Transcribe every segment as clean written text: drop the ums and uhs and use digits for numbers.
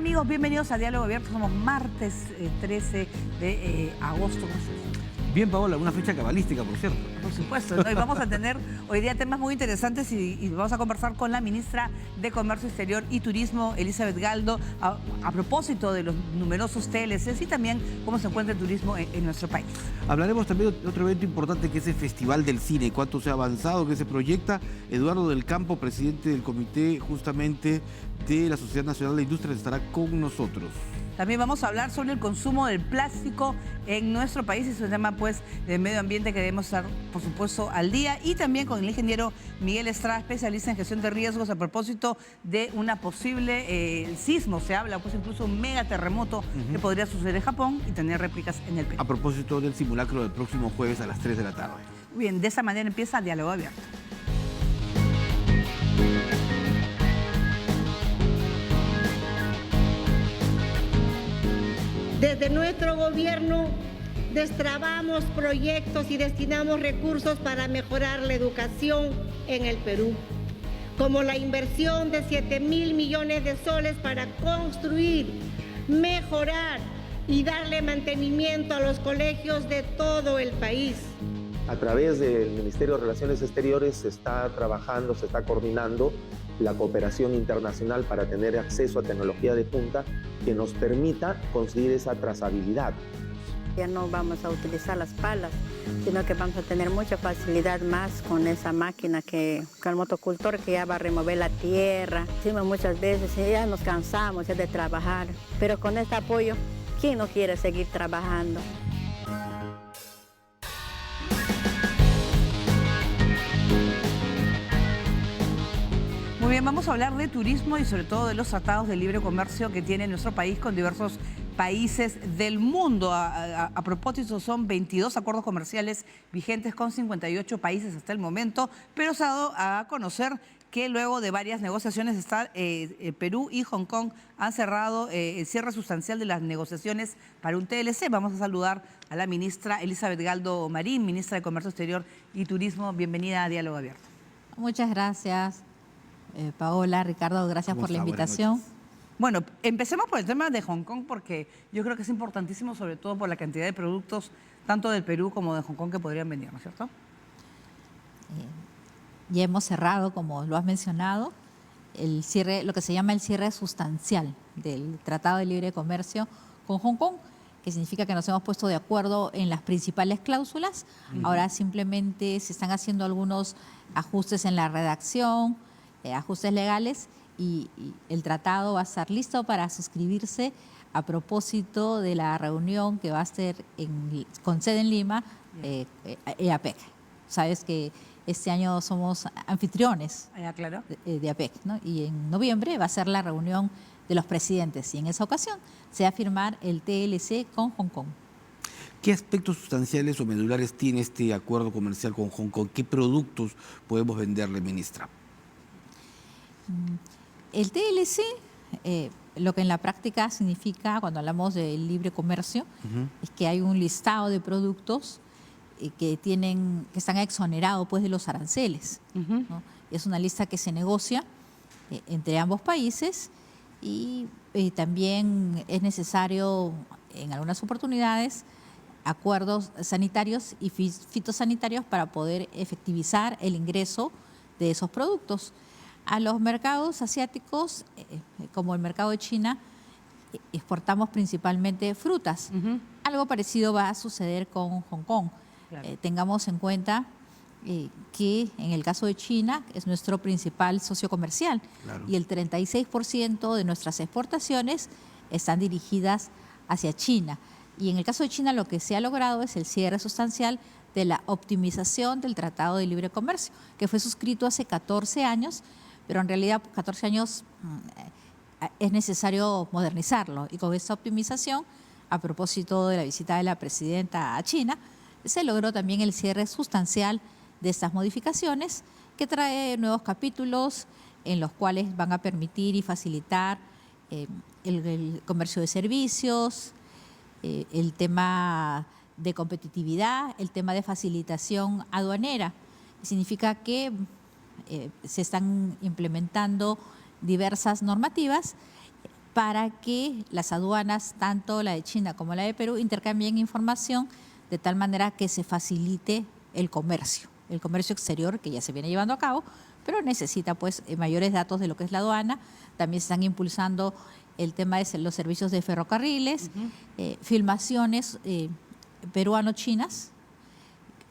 amigos? Bienvenidos a Diálogo Abierto. Somos martes 13 de agosto. ¿Cómo estás? Bien, Paola, una fecha cabalística, por cierto. Por supuesto, ¿no? Y vamos a tener hoy día temas muy interesantes y vamos a conversar con la ministra de Comercio Exterior y Turismo, Elizabeth Galdo, a propósito de los numerosos TLCs y también cómo se encuentra el turismo en nuestro país. Hablaremos también de otro evento importante que es el Festival del Cine. ¿Cuánto se ha avanzado? ¿Qué se proyecta? Eduardo del Campo, presidente del comité justamente de la Sociedad Nacional de Industrias, estará con nosotros. También vamos a hablar sobre el consumo del plástico en nuestro país. Es un tema, pues, de medio ambiente que debemos estar, por supuesto, al día. Y también con el ingeniero Miguel Estrada, especialista en gestión de riesgos a propósito de una posible sismo. Se habla, pues, incluso un megaterremoto que podría suceder en Japón y tener réplicas en el Perú. A propósito del simulacro del próximo jueves a las 3 de la tarde. Bien, de esa manera empieza el Diálogo Abierto. Desde nuestro gobierno destrabamos proyectos y destinamos recursos para mejorar la educación en el Perú, como la inversión de 7.000 millones de soles para construir, mejorar y darle mantenimiento a los colegios de todo el país. A través del Ministerio de Relaciones Exteriores se está trabajando, se está coordinando la cooperación internacional para tener acceso a tecnología de punta que nos permita conseguir esa trazabilidad. Ya no vamos a utilizar las palas, sino que vamos a tener mucha facilidad más con esa máquina con el motocultor que ya va a remover la tierra. Decimos muchas veces, ya nos cansamos ya de trabajar, pero con este apoyo, ¿quién no quiere seguir trabajando? Muy bien, vamos a hablar de turismo y sobre todo de los tratados de libre comercio que tiene nuestro país con diversos países del mundo. A propósito, son 22 acuerdos comerciales vigentes con 58 países hasta el momento, pero se ha dado a conocer que luego de varias negociaciones Perú y Hong Kong han cerrado el cierre sustancial de las negociaciones para un TLC. Vamos a saludar a la ministra Elizabeth Galdo Marín, ministra de Comercio Exterior y Turismo. Bienvenida a Diálogo Abierto. Muchas gracias. Paola, Ricardo, gracias por la invitación. Bueno, empecemos por el tema de Hong Kong porque yo creo que es importantísimo, sobre todo por la cantidad de productos, tanto del Perú como de Hong Kong, que podrían venir, ¿no es cierto? Ya hemos cerrado, como lo has mencionado, el cierre, lo que se llama el cierre sustancial del Tratado de Libre Comercio con Hong Kong, que significa que nos hemos puesto de acuerdo en las principales cláusulas. Ahora simplemente se están haciendo algunos ajustes en la redacción, ajustes legales, y el tratado va a estar listo para suscribirse a propósito de la reunión que va a ser con sede en Lima, EAPEC. Sabes que este año somos anfitriones claro, de APEC, ¿no? Y en noviembre va a ser la reunión de los presidentes y en esa ocasión se va a firmar el TLC con Hong Kong. ¿Qué aspectos sustanciales o medulares tiene este acuerdo comercial con Hong Kong? ¿Qué productos podemos venderle, ministra? El TLC, lo que en la práctica significa, cuando hablamos de libre comercio, es que hay un listado de productos que están exonerados, pues, de los aranceles, ¿no? Es una lista que se negocia entre ambos países y también es necesario, en algunas oportunidades, acuerdos sanitarios y fitosanitarios para poder efectivizar el ingreso de esos productos. A los mercados asiáticos, como el mercado de China, exportamos principalmente frutas. Algo parecido va a suceder con Hong Kong. Claro. Tengamos en cuenta que en el caso de China es nuestro principal socio comercial, claro, y el 36% de nuestras exportaciones están dirigidas hacia China. Y en el caso de China lo que se ha logrado es el cierre sustancial de la optimización del Tratado de Libre Comercio, que fue suscrito hace 14 años, pero en realidad 14 años es necesario modernizarlo. Y con esta optimización, a propósito de la visita de la presidenta a China, se logró también el cierre sustancial de estas modificaciones, que trae nuevos capítulos en los cuales van a permitir y facilitar el comercio de servicios, el tema de competitividad, el tema de facilitación aduanera. Significa que se están implementando diversas normativas para que las aduanas, tanto la de China como la de Perú, intercambien información de tal manera que se facilite el comercio exterior que ya se viene llevando a cabo, pero necesita pues mayores datos de lo que es la aduana. También se están impulsando el tema de los servicios de ferrocarriles, filmaciones peruano-chinas,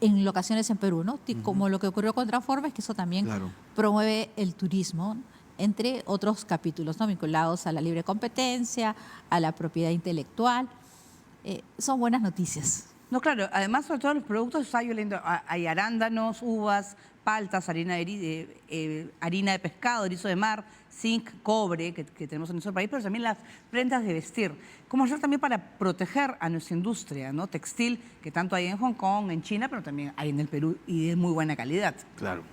en locaciones en Perú, ¿no? Como lo que ocurrió con Transformes, que eso también promueve el turismo, entre otros capítulos, ¿no? Vinculados a la libre competencia, a la propiedad intelectual. Son buenas noticias. No, claro, además sobre todo los productos hay arándanos, uvas, paltas, harina de pescado, erizo de mar, zinc, cobre, que tenemos en nuestro país, pero también las prendas de vestir. ¿Cómo hacer también para proteger a nuestra industria, ¿no? Textil, que tanto hay en Hong Kong, en China, pero también hay en el Perú y de muy buena calidad? Claro.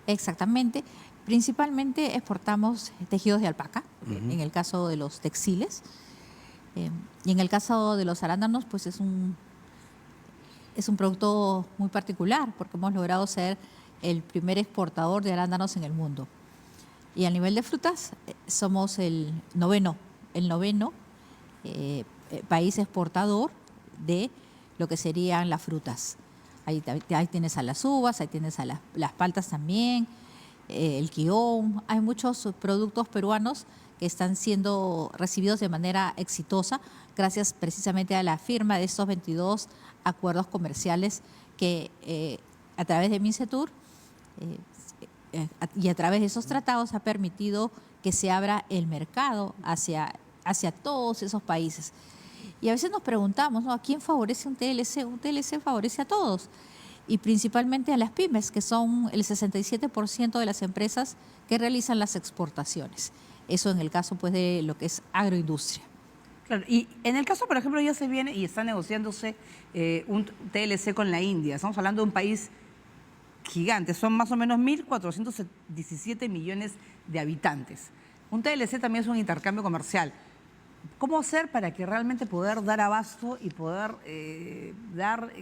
Exactamente. Principalmente exportamos tejidos de alpaca, en el caso de los textiles. Y en el caso de los arándanos, pues es un producto muy particular, porque hemos logrado ser el primer exportador de arándanos en el mundo. Y a nivel de frutas, somos el noveno país exportador de lo que serían las frutas. Ahí tienes a las uvas, ahí tienes a las paltas también, el quión. Hay muchos productos peruanos que están siendo recibidos de manera exitosa gracias precisamente a la firma de estos 22 acuerdos comerciales que a través de MINCETUR y a través de esos tratados ha permitido que se abra el mercado hacia todos esos países. Y a veces nos preguntamos, ¿no?, ¿a quién favorece un TLC? Un TLC favorece a todos, y principalmente a las pymes, que son el 67% de las empresas que realizan las exportaciones. Eso en el caso pues de lo que es agroindustria. Claro, y en el caso, por ejemplo, ya se viene y está negociándose un TLC con la India. Estamos hablando de un país gigante, son más o menos 1.417 millones de habitantes. Un TLC también es un intercambio comercial. ¿Cómo hacer para que realmente poder dar abasto y poder dar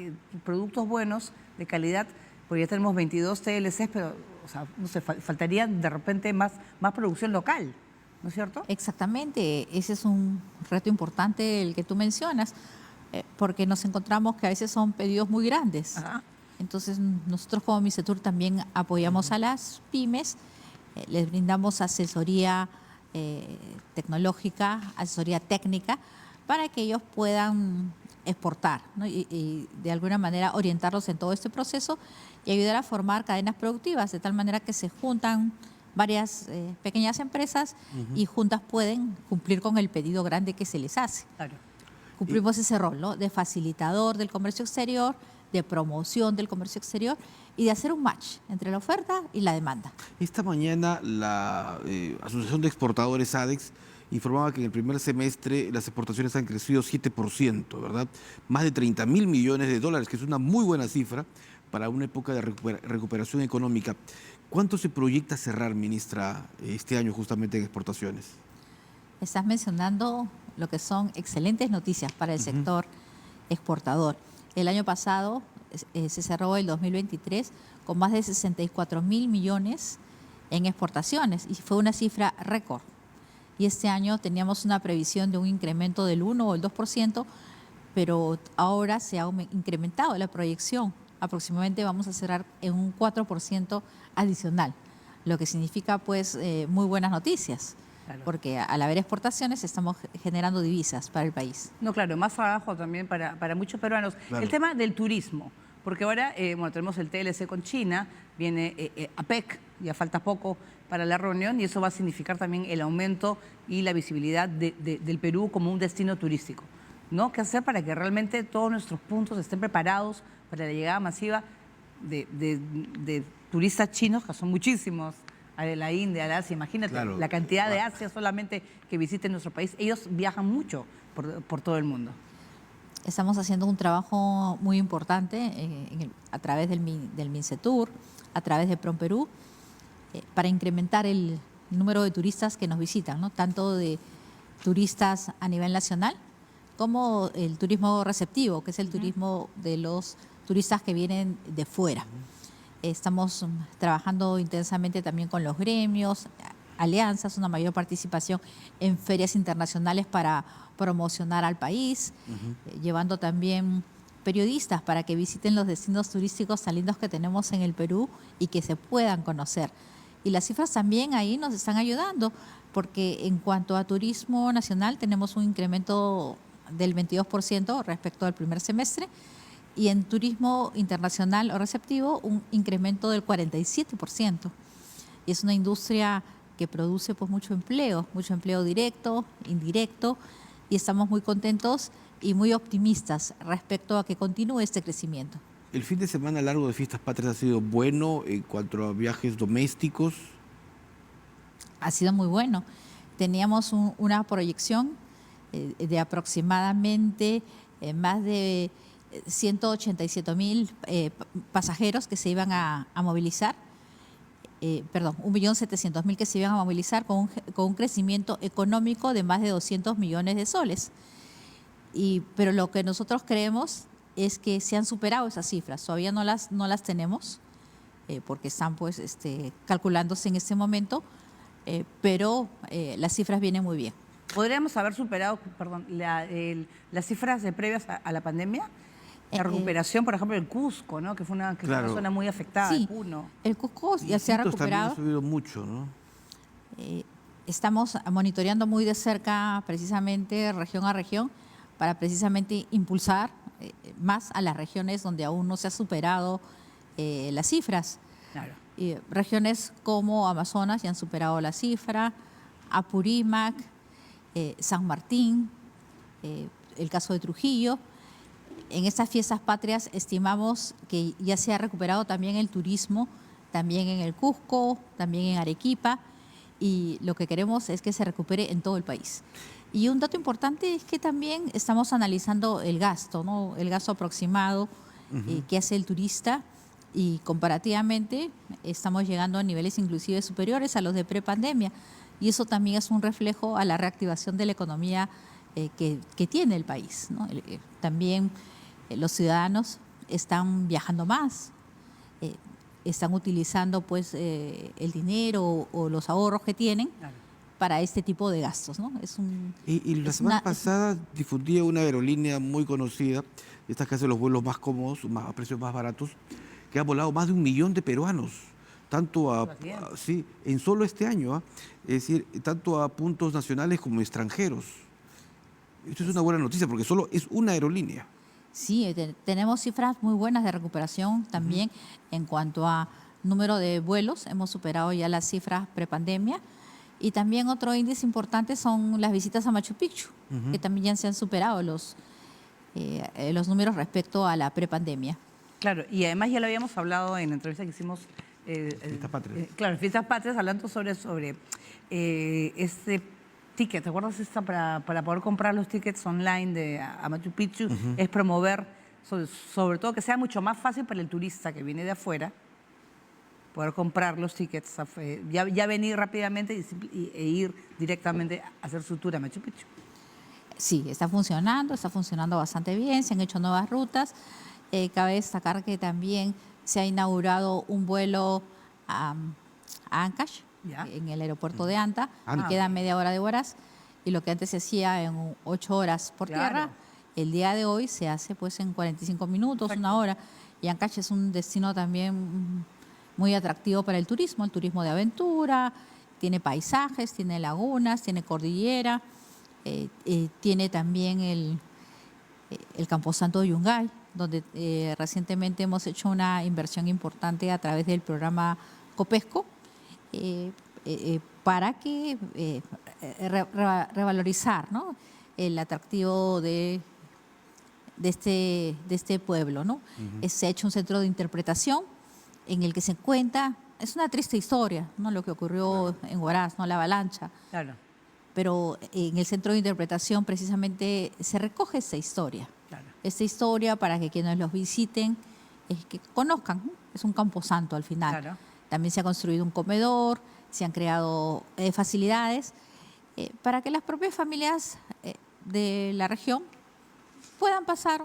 productos buenos, de calidad? Porque ya tenemos 22 TLCs, pero o sea, no sé, faltaría de repente más producción local, ¿no es cierto? Exactamente, ese es un reto importante el que tú mencionas, porque nos encontramos que a veces son pedidos muy grandes. Ajá. Entonces nosotros como MINCETUR también apoyamos a las pymes, les brindamos asesoría tecnológica, asesoría técnica, para que ellos puedan exportar, ¿no? Y de alguna manera orientarlos en todo este proceso y ayudar a formar cadenas productivas, de tal manera que se juntan varias pequeñas empresas y juntas pueden cumplir con el pedido grande que se les hace. Claro. Cumplimos ese rol, ¿no?, de facilitador del comercio exterior, de promoción del comercio exterior y de hacer un match entre la oferta y la demanda. Esta mañana la Asociación de Exportadores ADEX informaba que en el primer semestre las exportaciones han crecido 7%, ¿verdad? Más de 30.000 millones de dólares, que es una muy buena cifra para una época de recuperación económica. ¿Cuánto se proyecta cerrar, ministra, este año justamente en exportaciones? Estás mencionando lo que son excelentes noticias para el sector exportador. El año pasado se cerró el 2023 con más de 64.000 millones en exportaciones y fue una cifra récord. Y este año teníamos una previsión de un incremento del 1 o el 2%, pero ahora se ha incrementado la proyección. Aproximadamente vamos a cerrar en un 4% adicional, lo que significa pues muy buenas noticias. Claro. Porque al haber exportaciones estamos generando divisas para el país. No, claro, más trabajo también para muchos peruanos. Claro. El tema del turismo, porque ahora tenemos el TLC con China, viene APEC, ya falta poco para la reunión, y eso va a significar también el aumento y la visibilidad del Perú como un destino turístico, ¿no? ¿Qué hacer para que realmente todos nuestros puntos estén preparados para la llegada masiva de turistas chinos, que son muchísimos, de la India, de Asia? Imagínate, claro, la cantidad de Asia solamente que visiten nuestro país. Ellos viajan mucho por todo el mundo. Estamos haciendo un trabajo muy importante a través del MINCETUR, a través de PROMPERÚ, para incrementar el número de turistas que nos visitan, ¿no? Tanto de turistas a nivel nacional como el turismo receptivo, que es el turismo de los turistas que vienen de fuera. Estamos trabajando intensamente también con los gremios, alianzas, una mayor participación en ferias internacionales para promocionar al país, llevando también periodistas para que visiten los destinos turísticos tan lindos que tenemos en el Perú y que se puedan conocer. Y las cifras también ahí nos están ayudando, porque en cuanto a turismo nacional tenemos un incremento del 22% respecto al primer semestre, y en turismo internacional o receptivo un incremento del 47%. Y es una industria que produce pues mucho empleo directo, indirecto, y estamos muy contentos y muy optimistas respecto a que continúe este crecimiento. El fin de semana largo de Fiestas Patrias ha sido bueno en cuanto a viajes domésticos. Ha sido muy bueno. Teníamos una proyección de aproximadamente más de 187.000 pasajeros que se iban a movilizar, 1.700.000 que se iban a movilizar con un crecimiento económico de más de 200 millones de soles. Pero lo que nosotros creemos es que se han superado esas cifras. Todavía no las tenemos porque están pues calculándose en este momento, pero las cifras vienen muy bien. ¿Podríamos haber superado, las cifras previas a la pandemia? La recuperación, por ejemplo, del Cusco, ¿no? Que fue una zona muy afectada, sí, Puno. El Cusco ya se ha recuperado. También ha subido mucho, ¿no? Estamos monitoreando muy de cerca, precisamente, región a región, para precisamente impulsar más a las regiones donde aún no se ha superado las cifras. Claro. Regiones como Amazonas ya han superado la cifra, Apurímac, San Martín, el caso de Trujillo. En estas fiestas patrias estimamos que ya se ha recuperado también el turismo, también en el Cusco, también en Arequipa, y lo que queremos es que se recupere en todo el país. Y un dato importante es que también estamos analizando el gasto, ¿no? El gasto aproximado que hace el turista, y comparativamente estamos llegando a niveles inclusive superiores a los de prepandemia, y eso también es un reflejo a la reactivación de la economía que tiene el país, ¿no? También los ciudadanos están viajando más, están utilizando pues el dinero o los ahorros que tienen para este tipo de gastos, ¿no? Y la semana pasada difundía una aerolínea muy conocida, estas que hacen los vuelos más cómodos, a precios más baratos, que ha volado más de 1 millón de peruanos, en solo este año, es decir, tanto a puntos nacionales como extranjeros. Esto es una buena noticia porque solo es una aerolínea. Sí, tenemos cifras muy buenas de recuperación también en cuanto a número de vuelos. Hemos superado ya las cifras prepandemia. Y también otro índice importante son las visitas a Machu Picchu, que también ya se han superado los números respecto a la prepandemia. Claro, y además ya lo habíamos hablado en la entrevista que hicimos. Fiestas Patrias. Claro, Fiestas Patrias, hablando sobre este ticket. ¿Te acuerdas para poder comprar los tickets online a Machu Picchu? Es promover, sobre todo, que sea mucho más fácil para el turista que viene de afuera poder comprar los tickets, ya venir rápidamente e ir directamente a hacer su tour a Machu Picchu. Sí, está funcionando bastante bien, se han hecho nuevas rutas. Cabe destacar que también se ha inaugurado un vuelo a Ancash, en el aeropuerto de Anta, y queda media hora de Huaraz, y lo que antes se hacía en 8 horas por tierra, el día de hoy se hace pues en 45 minutos, Exacto. 1 hora, y Ancash es un destino también muy atractivo para el turismo de aventura, tiene paisajes, tiene lagunas, tiene cordillera, tiene también el Camposanto de Yungay, donde recientemente hemos hecho una inversión importante a través del programa Copesco, para que revalorizar, ¿no?, el atractivo de este pueblo, ¿no? Se ha hecho un centro de interpretación en el que se cuenta, es una triste historia, ¿no?, lo que ocurrió en Huaraz, ¿no?, la avalancha. Claro. Pero en el centro de interpretación precisamente se recoge esta historia. Claro. Esta historia para que quienes los visiten que conozcan, ¿no? Es un camposanto al final. Claro. También se ha construido un comedor, se han creado facilidades para que las propias familias de la región puedan pasar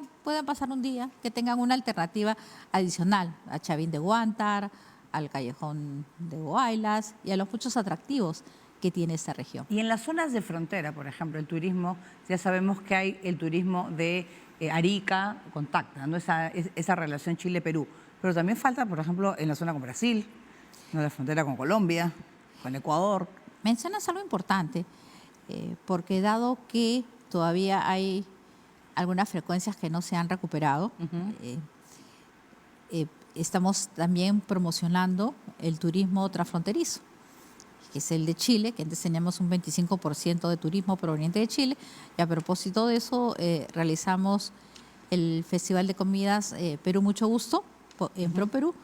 un día, que tengan una alternativa adicional a Chavín de Huántar, al Callejón de Huaylas y a los muchos atractivos que tiene esta región. Y en las zonas de frontera, por ejemplo, el turismo, ya sabemos que hay el turismo de Arica con Tacna, ¿no? Esa relación Chile-Perú. Pero también falta, por ejemplo, en la zona con Brasil, en la frontera con Colombia, con Ecuador. Mencionas algo importante, porque dado que todavía hay algunas frecuencias que no se han recuperado, estamos también promocionando el turismo transfronterizo, que es el de Chile, que antes teníamos un 25% de turismo proveniente de Chile, y a propósito de eso realizamos el Festival de Comidas Perú Mucho Gusto, en ProPerú,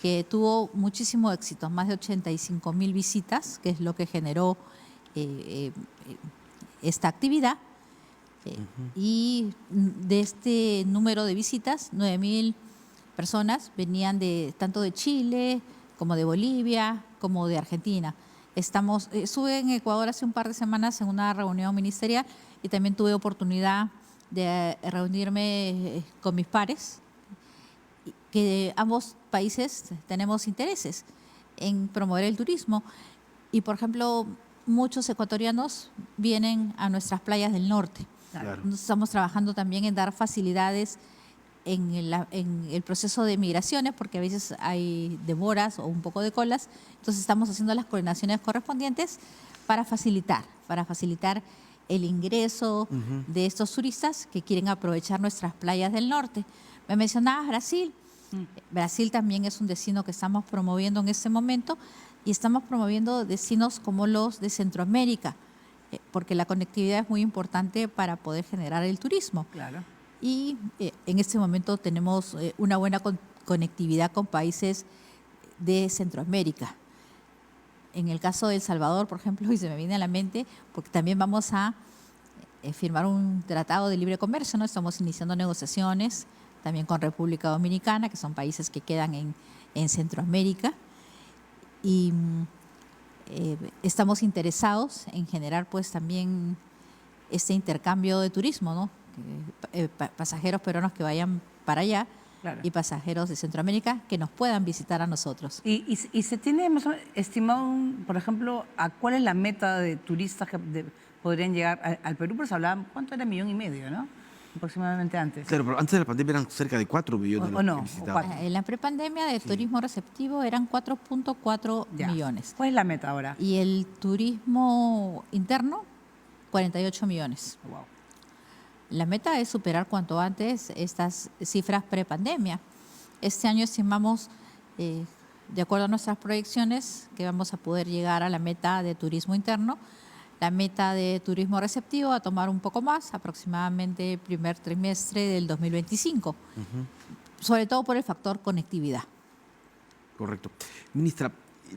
que tuvo muchísimo éxito, más de 85.000 visitas, que es lo que generó esta actividad. Y de este número de visitas, 9.000 personas venían tanto de Chile como de Bolivia, como de Argentina. Estuve en Ecuador hace un par de semanas en una reunión ministerial y también tuve oportunidad de reunirme con mis pares, que ambos países tenemos intereses en promover el turismo. Y, por ejemplo, muchos ecuatorianos vienen a nuestras playas del norte. Claro. Estamos trabajando también en dar facilidades en el proceso de migraciones, porque a veces hay demoras o un poco de colas. Entonces estamos haciendo las coordinaciones correspondientes para facilitar el ingreso de estos turistas que quieren aprovechar nuestras playas del norte. Me mencionabas Brasil. Brasil también es un destino que estamos promoviendo en este momento, y estamos promoviendo destinos como los de Centroamérica, porque la conectividad es muy importante para poder generar el turismo. Claro. Y en este momento tenemos una buena conectividad con países de Centroamérica. En el caso de El Salvador, por ejemplo, y se me viene a la mente, porque también vamos a firmar un tratado de libre comercio, ¿no? Estamos iniciando negociaciones también con República Dominicana, que son países que quedan en Centroamérica. Y estamos interesados en generar pues también este intercambio de turismo, ¿no? Pasajeros peruanos que vayan para allá, claro, y pasajeros de Centroamérica que nos puedan visitar a nosotros. ¿Y se tiene más o menos estimado, por ejemplo, a cuál es la meta de turistas que podrían llegar al Perú? Pero se hablaban, ¿cuánto era? 1,5 millones, ¿no? Aproximadamente antes. Claro, pero antes de la pandemia eran cerca de 4 millones. ¿O no? Que visitaban. En la prepandemia del turismo receptivo eran 4.4 millones. ¿Cuál es la meta ahora? Y el turismo interno, 48 millones. Wow. La meta es superar cuanto antes estas cifras prepandemia. Este año estimamos, de acuerdo a nuestras proyecciones, que vamos a poder llegar a la meta de turismo interno. La meta de turismo receptivo a tomar un poco más, aproximadamente el primer trimestre del 2025, sobre todo por el factor conectividad. Correcto. Ministra,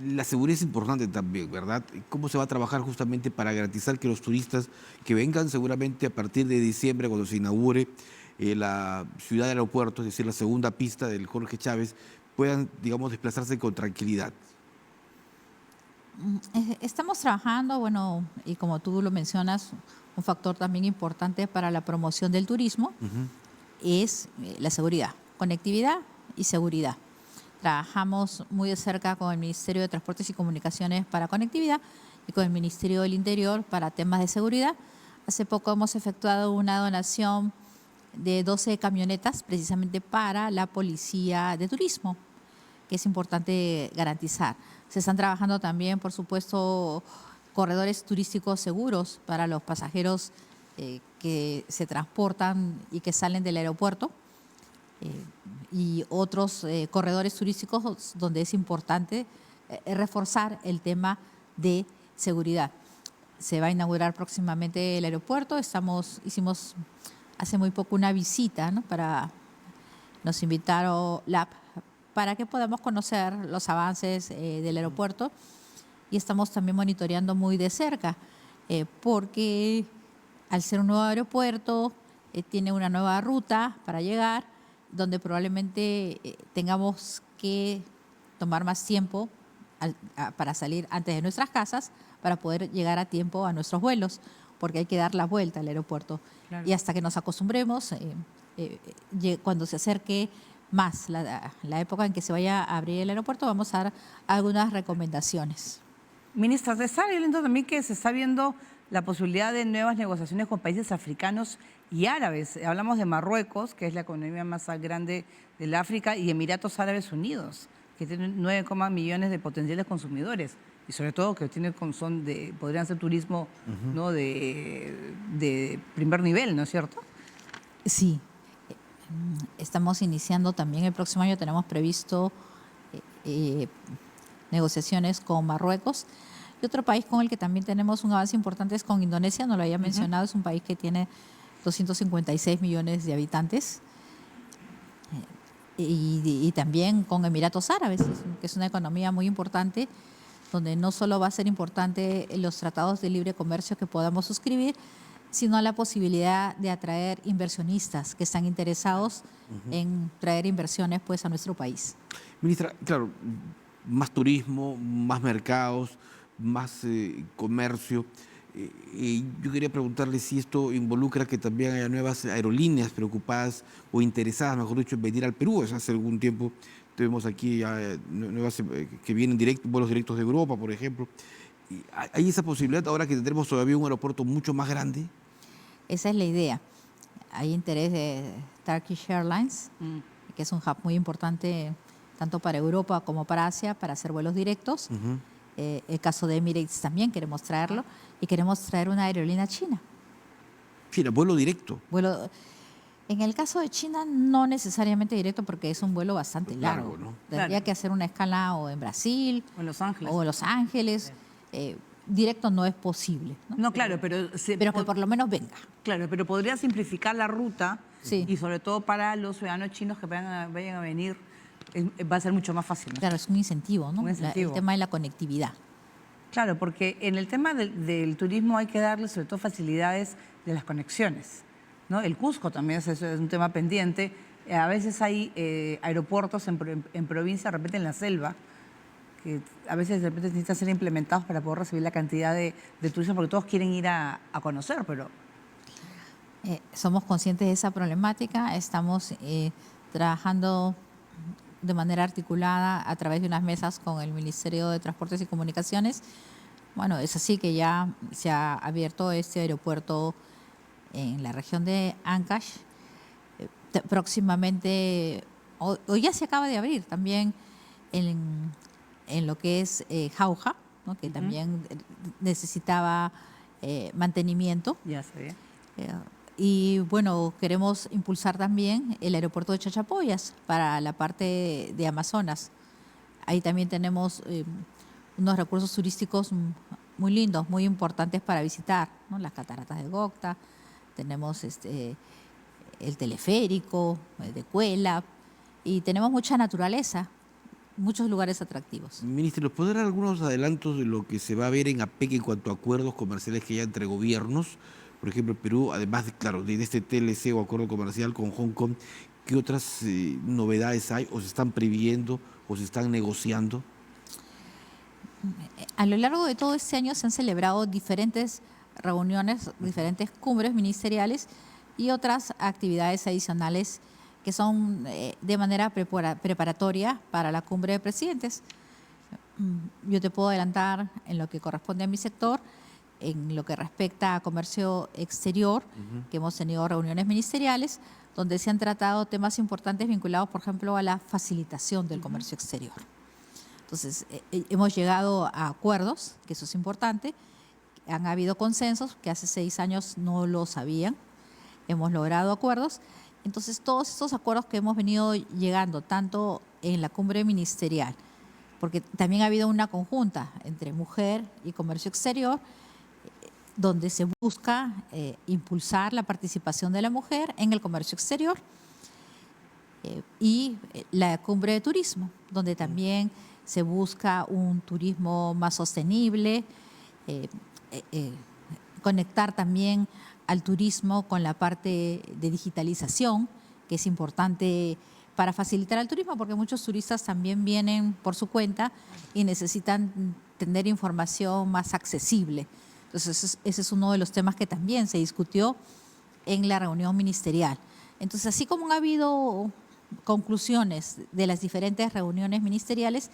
la seguridad es importante también, ¿verdad? ¿Cómo se va a trabajar justamente para garantizar que los turistas que vengan seguramente a partir de diciembre, cuando se inaugure la ciudad del aeropuerto, es decir, la segunda pista del Jorge Chávez, puedan, digamos, desplazarse con tranquilidad? Estamos trabajando, bueno, y como tú lo mencionas, un factor también importante para la promoción del turismo es la seguridad, conectividad y seguridad. Trabajamos muy de cerca con el Ministerio de Transportes y Comunicaciones para conectividad y con el Ministerio del Interior para temas de seguridad. Hace poco hemos efectuado una donación de 12 camionetas precisamente para la policía de turismo, que es importante garantizar. Se están trabajando también, por supuesto, corredores turísticos seguros para los pasajeros que se transportan y que salen del aeropuerto, y otros corredores turísticos donde es importante reforzar el tema de seguridad. Se va a inaugurar próximamente el aeropuerto. Hicimos hace muy poco una visita, ¿no? Nos invitaron para que podamos conocer los avances del aeropuerto, y estamos también monitoreando muy de cerca, porque al ser un nuevo aeropuerto tiene una nueva ruta para llegar, donde probablemente tengamos que tomar más tiempo para salir antes de nuestras casas para poder llegar a tiempo a nuestros vuelos, porque hay que dar la vuelta al aeropuerto. Claro. Y hasta que nos acostumbremos, cuando se acerque más la época en que se vaya a abrir el aeropuerto, vamos a dar algunas recomendaciones. Ministra, se está viendo también que se está viendo la posibilidad de nuevas negociaciones con países africanos y árabes. Hablamos de Marruecos, que es la economía más grande del África, y Emiratos Árabes Unidos, que tienen 9,1 millones de potenciales consumidores. Y sobre todo que podrían ser turismo, ¿no?, de primer nivel, ¿no es cierto? Sí. Estamos iniciando también el próximo año, tenemos previsto negociaciones con Marruecos. Y otro país con el que también tenemos un avance importante es con Indonesia, no lo había mencionado, es un país que tiene 256 millones de habitantes. Y también con Emiratos Árabes, que es una economía muy importante, donde no solo va a ser importante los tratados de libre comercio que podamos suscribir, sino la posibilidad de atraer inversionistas que están interesados en traer inversiones pues, a nuestro país. Ministra, claro, más turismo, más mercados, más comercio. Yo quería preguntarle si esto involucra que también haya nuevas aerolíneas preocupadas o interesadas, mejor dicho, en venir al Perú. Hace algún tiempo tenemos aquí ya nuevas que vienen vuelos directos de Europa, por ejemplo. ¿Hay esa posibilidad ahora que tendremos todavía un aeropuerto mucho más grande? Esa es la idea. Hay interés de Turkish Airlines, que es un hub muy importante tanto para Europa como para Asia, para hacer vuelos directos. El caso de Emirates también queremos traerlo, y queremos traer una aerolínea china. China, vuelo directo. En el caso de China, no necesariamente directo, porque es un vuelo bastante largo, ¿no? Tendría que hacer una escala o en Brasil O en Los Ángeles. o en Los Ángeles. Directo no es posible, ¿no? No, claro, pero que por lo menos venga. Claro, pero podría simplificar la ruta, Sí. y sobre todo para los ciudadanos chinos que vayan a venir, va a ser mucho más fácil, ¿no? Claro, es un incentivo, ¿no? Un incentivo. El tema de la conectividad. Claro, porque en el tema del turismo hay que darle sobre todo facilidades de las conexiones, ¿no? El Cusco también es un tema pendiente. A veces hay aeropuertos en provincia, de repente en la selva, que a veces de repente necesitan ser implementados para poder recibir la cantidad de turistas, porque todos quieren ir a conocer, pero... Somos conscientes de esa problemática, estamos trabajando de manera articulada a través de unas mesas con el Ministerio de Transportes y Comunicaciones. Bueno, es así que ya se ha abierto este aeropuerto en la región de Ancash. Próximamente, o ya se acaba de abrir también en lo que es Jauja, ¿no?, que también necesitaba mantenimiento. Ya sé. Y bueno, queremos impulsar también el aeropuerto de Chachapoyas para la parte de Amazonas. Ahí también tenemos unos recursos turísticos muy lindos, muy importantes para visitar, ¿no? Las cataratas de Gocta, tenemos el teleférico de Cuelap, y tenemos mucha naturaleza, muchos lugares atractivos. Ministro, ¿nos puede dar algunos adelantos de lo que se va a ver en APEC en cuanto a acuerdos comerciales que haya entre gobiernos? Por ejemplo, Perú, además de este TLC o acuerdo comercial con Hong Kong, ¿qué otras novedades hay o se están previendo o se están negociando? A lo largo de todo este año se han celebrado diferentes reuniones, diferentes cumbres ministeriales y otras actividades adicionales que son de manera preparatoria para la cumbre de presidentes. Yo te puedo adelantar en lo que corresponde a mi sector, en lo que respecta a comercio exterior, que hemos tenido reuniones ministeriales donde se han tratado temas importantes vinculados, por ejemplo, a la facilitación del comercio exterior. Entonces, hemos llegado a acuerdos, que eso es importante. Han habido consensos que hace 6 años no lo sabían. Hemos logrado acuerdos. Entonces, todos estos acuerdos que hemos venido llegando, tanto en la cumbre ministerial, porque también ha habido una conjunta entre mujer y comercio exterior, donde se busca impulsar la participación de la mujer en el comercio exterior, y la cumbre de turismo, donde también se busca un turismo más sostenible, conectar también al turismo con la parte de digitalización, que es importante para facilitar el turismo, porque muchos turistas también vienen por su cuenta y necesitan tener información más accesible. Entonces, ese es uno de los temas que también se discutió en la reunión ministerial. Entonces, así como han habido conclusiones de las diferentes reuniones ministeriales,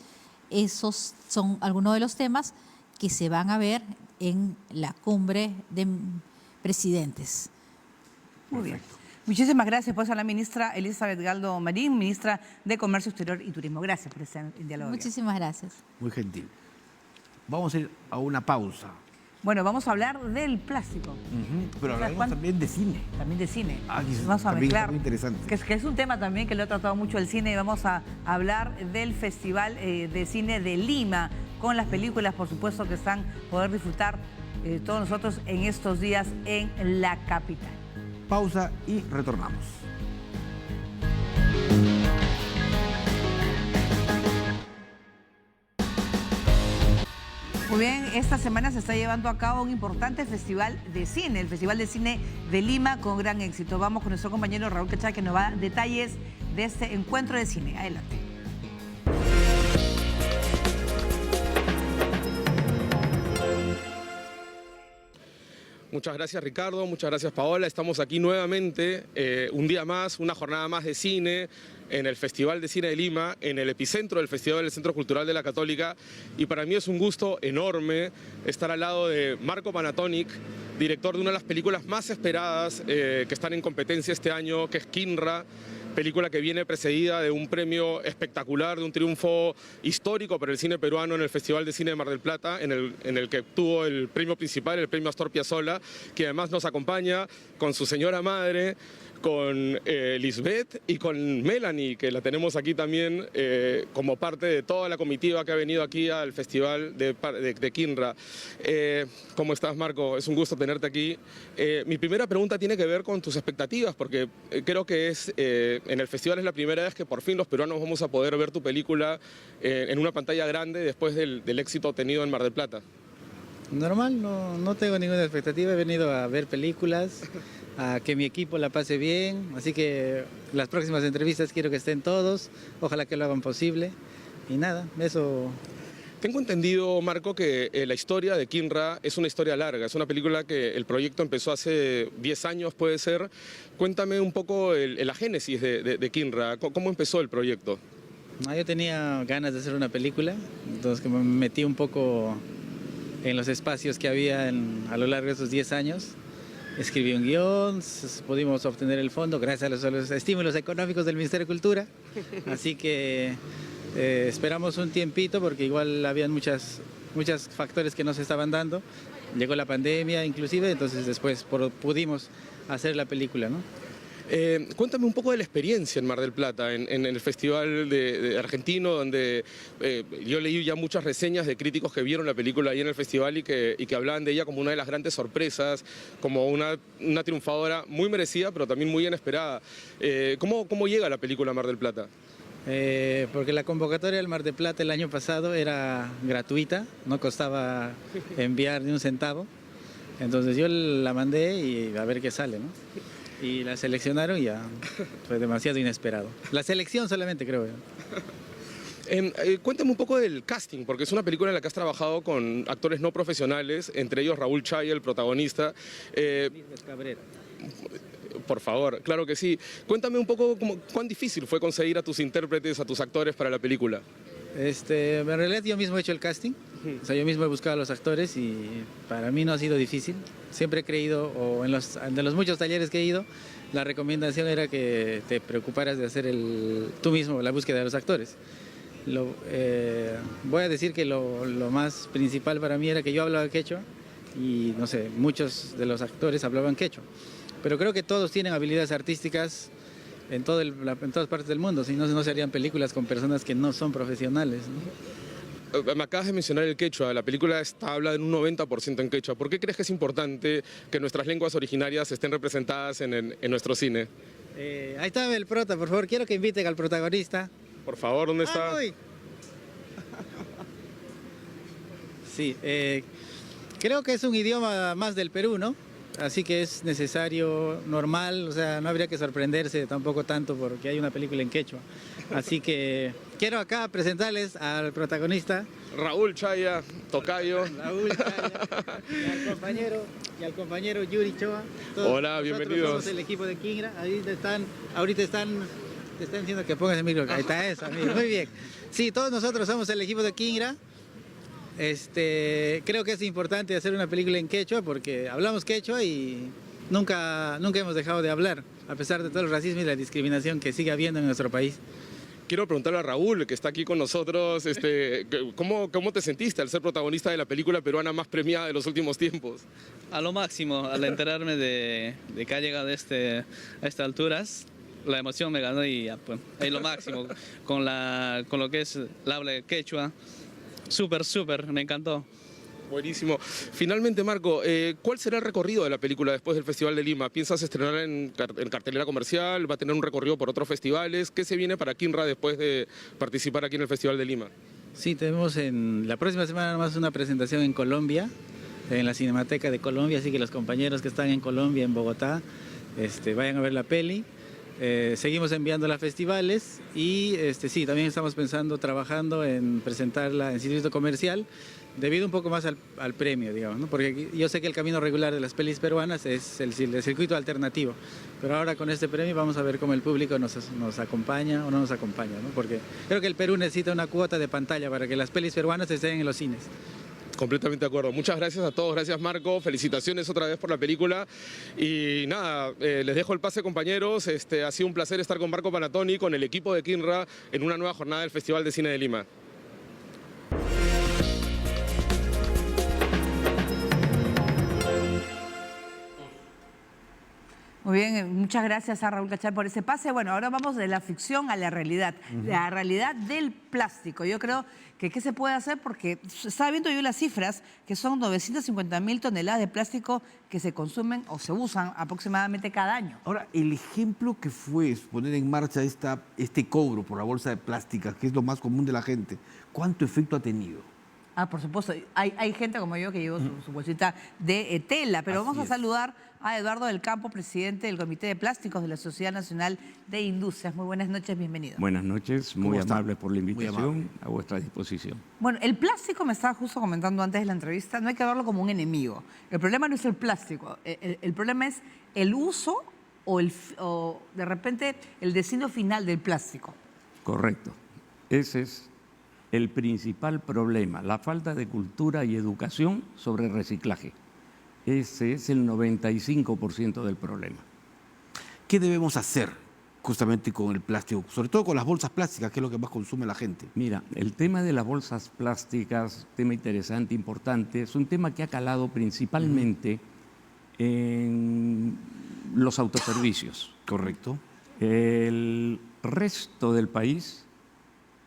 esos son algunos de los temas que se van a ver en la cumbre de presidentes. Muy bien. Muchísimas gracias pues a la ministra Elizabeth Galdo Marín, ministra de Comercio Exterior y Turismo. Gracias por estar en diálogo. Muchísimas gracias. Muy gentil. Vamos a ir a una pausa. Bueno, vamos a hablar del plástico. Pero hablaremos también de cine. También de cine. Vamos a mezclar. Muy interesante. Que es un tema también que lo he tratado mucho el cine y vamos a hablar del Festival de Cine de Lima con las películas, por supuesto, que están poder disfrutar todos nosotros en estos días en la capital. Pausa y retornamos. Muy bien, esta semana se está llevando a cabo un importante festival de cine, el Festival de Cine de Lima, con gran éxito. Vamos con nuestro compañero Raúl Quechá, que nos va a dar detalles de este encuentro de cine. Adelante. Muchas gracias, Ricardo, muchas gracias, Paola. Estamos aquí nuevamente, un día más, una jornada más de cine en el Festival de Cine de Lima, en el epicentro del festival del Centro Cultural de la Católica. Y para mí es un gusto enorme estar al lado de Marco Panatonic, director de una de las películas más esperadas que están en competencia este año, que es Kinra. Película que viene precedida de un premio espectacular, de un triunfo histórico para el cine peruano en el Festival de Cine de Mar del Plata, en el que obtuvo el premio principal, el premio Astor Piazzolla, que además nos acompaña con su señora madre, con Lisbeth y con Melanie, que la tenemos aquí también como parte de toda la comitiva que ha venido aquí al Festival de Kinra. ¿Cómo estás, Marco? Es un gusto tenerte aquí. Mi primera pregunta tiene que ver con tus expectativas, porque creo que en el festival es la primera vez que por fin los peruanos vamos a poder ver tu película en una pantalla grande después del éxito tenido en Mar del Plata. Normal, no tengo ninguna expectativa, he venido a ver películas, a que mi equipo la pase bien, así que las próximas entrevistas quiero que estén todos, ojalá que lo hagan posible y nada, eso. Tengo entendido, Marco, que la historia de Kinra es una historia larga, es una película que el proyecto empezó hace 10 años, puede ser. Cuéntame un poco la génesis de Kinra, ¿cómo empezó el proyecto? Yo tenía ganas de hacer una película, entonces que me metí un poco en los espacios que había a lo largo de esos 10 años. Escribí un guión, pudimos obtener el fondo gracias a los estímulos económicos del Ministerio de Cultura, así que esperamos un tiempito porque igual habían muchos factores que no se estaban dando, llegó la pandemia inclusive, entonces después pudimos hacer la película, ¿no? Cuéntame un poco de la experiencia en Mar del Plata, en el Festival de Argentino, donde yo leí ya muchas reseñas de críticos que vieron la película ahí en el festival y que hablaban de ella como una de las grandes sorpresas, como una triunfadora muy merecida, pero también muy inesperada. ¿Cómo llega la película a Mar del Plata? Porque la convocatoria del Mar del Plata el año pasado era gratuita, no costaba enviar ni un centavo, entonces yo la mandé y a ver qué sale, ¿no? Y la seleccionaron y ya fue demasiado inesperado. La selección solamente, creo yo. Cuéntame un poco del casting, porque es una película en la que has trabajado con actores no profesionales, entre ellos Raúl Chaya, el protagonista. Cabrera. Por favor, claro que sí. Cuéntame un poco cuán difícil fue conseguir a tus intérpretes, a tus actores para la película. En realidad yo mismo he hecho el casting, o sea, yo mismo he buscado a los actores y para mí no ha sido difícil. Siempre he creído, o de los muchos talleres que he ido, la recomendación era que te preocuparas de hacer tú mismo la búsqueda de los actores. Voy a decir que lo más principal para mí era que yo hablaba quechua y, no sé, muchos de los actores hablaban quechua. Pero creo que todos tienen habilidades artísticas en todas partes del mundo, si no, no se harían películas con personas que no son profesionales, ¿no? Me acabas de mencionar el quechua, la película habla en un 90% en quechua. ¿Por qué crees que es importante que nuestras lenguas originarias estén representadas en nuestro cine? Ahí está el prota, por favor, quiero que inviten al protagonista. Por favor, ¿dónde está? Sí, creo que es un idioma más del Perú, ¿no? Así que es necesario, normal, o sea, no habría que sorprenderse tampoco tanto porque hay una película en quechua. Así que quiero acá presentarles al protagonista. Raúl Chaya, tocayo. Raúl Chaya, y al compañero Yuri Choa. Hola, bienvenidos. Somos el equipo de Kinra, ahorita están diciendo que pongas el micro. Ahí está eso, amigo, muy bien. Sí, todos nosotros somos el equipo de Kinra. Creo que es importante hacer una película en quechua porque hablamos quechua y nunca hemos dejado de hablar, a pesar de todo el racismo y la discriminación que sigue habiendo en nuestro país. Quiero preguntarle a Raúl, que está aquí con nosotros, ¿cómo te sentiste al ser protagonista de la película peruana más premiada de los últimos tiempos? A lo máximo, al enterarme de que ha llegado a estas alturas, la emoción me ganó y ya, pues, es lo máximo, con lo que es el habla de quechua, súper, me encantó. Buenísimo. Finalmente, Marco, ¿cuál será el recorrido de la película después del Festival de Lima? ¿Piensas estrenar en cartelera comercial? ¿Va a tener un recorrido por otros festivales? ¿Qué se viene para Kinra después de participar aquí en el Festival de Lima? Sí, tenemos en la próxima semana más una presentación en Colombia, en la Cinemateca de Colombia, así que los compañeros que están en Colombia, en Bogotá, vayan a ver la peli. Seguimos enviándola a festivales y sí, también estamos trabajando en presentarla en circuito comercial, debido un poco más al premio, digamos, ¿no? Porque yo sé que el camino regular de las pelis peruanas es el circuito alternativo, pero ahora con este premio vamos a ver cómo el público nos acompaña o no nos acompaña, ¿no? Porque creo que el Perú necesita una cuota de pantalla para que las pelis peruanas estén en los cines. Completamente de acuerdo. Muchas gracias a todos. Gracias, Marco. Felicitaciones otra vez por la película. Y nada, les dejo el pase, compañeros. Ha sido un placer estar con Marco Panatoni, con el equipo de Kinra, en una nueva jornada del Festival de Cine de Lima. Muy bien, muchas gracias a Raúl Cachar por ese pase. Bueno, ahora vamos de la ficción a la realidad. La realidad del plástico. Yo creo que ¿qué se puede hacer? Porque estaba viendo yo las cifras, que son 950.000 toneladas de plástico que se consumen o se usan aproximadamente cada año. Ahora, el ejemplo que fue poner en marcha este cobro por la bolsa de plástica, que es lo más común de la gente, ¿cuánto efecto ha tenido? Por supuesto. Hay gente como yo que lleva su bolsita de tela, pero vamos a saludar a Eduardo del Campo, presidente del Comité de Plásticos de la Sociedad Nacional de Industrias. Muy buenas noches, bienvenido. Buenas noches, muy amable por la invitación, a vuestra disposición. Bueno, el plástico, me estaba justo comentando antes de la entrevista, no hay que verlo como un enemigo. El problema no es el plástico, el problema es el uso o de repente el destino final del plástico. Correcto. Ese es el principal problema, la falta de cultura y educación sobre reciclaje. Ese es el 95% del problema. ¿Qué debemos hacer justamente con el plástico? Sobre todo con las bolsas plásticas, que es lo que más consume la gente. Mira, el tema de las bolsas plásticas, tema interesante, importante, es un tema que ha calado principalmente en los autoservicios. Correcto. El resto del país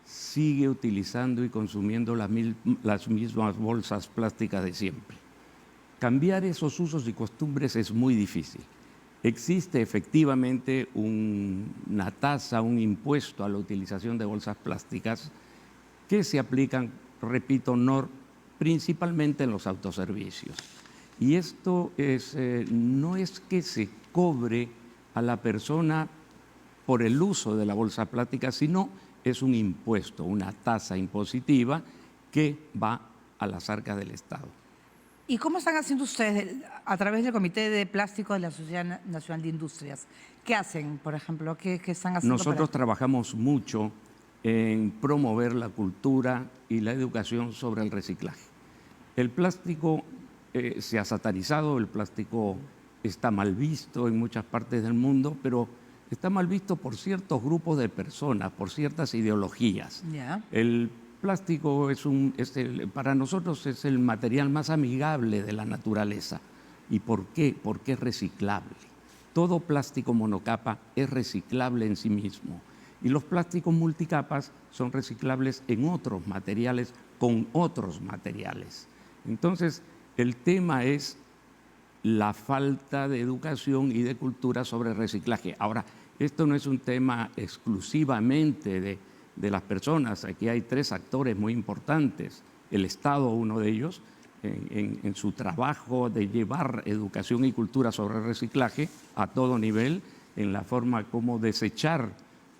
sigue utilizando y consumiendo las mismas bolsas plásticas de siempre. Cambiar esos usos y costumbres es muy difícil. Existe efectivamente una tasa, un impuesto a la utilización de bolsas plásticas que se aplican, repito, principalmente en los autoservicios. Y esto no es que se cobre a la persona por el uso de la bolsa plástica, sino es un impuesto, una tasa impositiva que va a las arcas del Estado. ¿Y cómo están haciendo ustedes a través del Comité de Plásticos de la Sociedad Nacional de Industrias? ¿Qué hacen, por ejemplo? ¿Qué están haciendo? Nosotros trabajamos mucho en promover la cultura y la educación sobre el reciclaje. El plástico se ha satanizado, el plástico está mal visto en muchas partes del mundo, pero está mal visto por ciertos grupos de personas, por ciertas ideologías. Yeah. El plástico para nosotros es el material más amigable de la naturaleza. ¿Y por qué? Porque es reciclable. Todo plástico monocapa es reciclable en sí mismo. Y los plásticos multicapas son reciclables en otros materiales, con otros materiales. Entonces, el tema es la falta de educación y de cultura sobre reciclaje. Ahora, esto no es un tema exclusivamente de las personas. Aquí hay tres actores muy importantes. El Estado, uno de ellos, en su trabajo de llevar educación y cultura sobre reciclaje a todo nivel, en la forma como desechar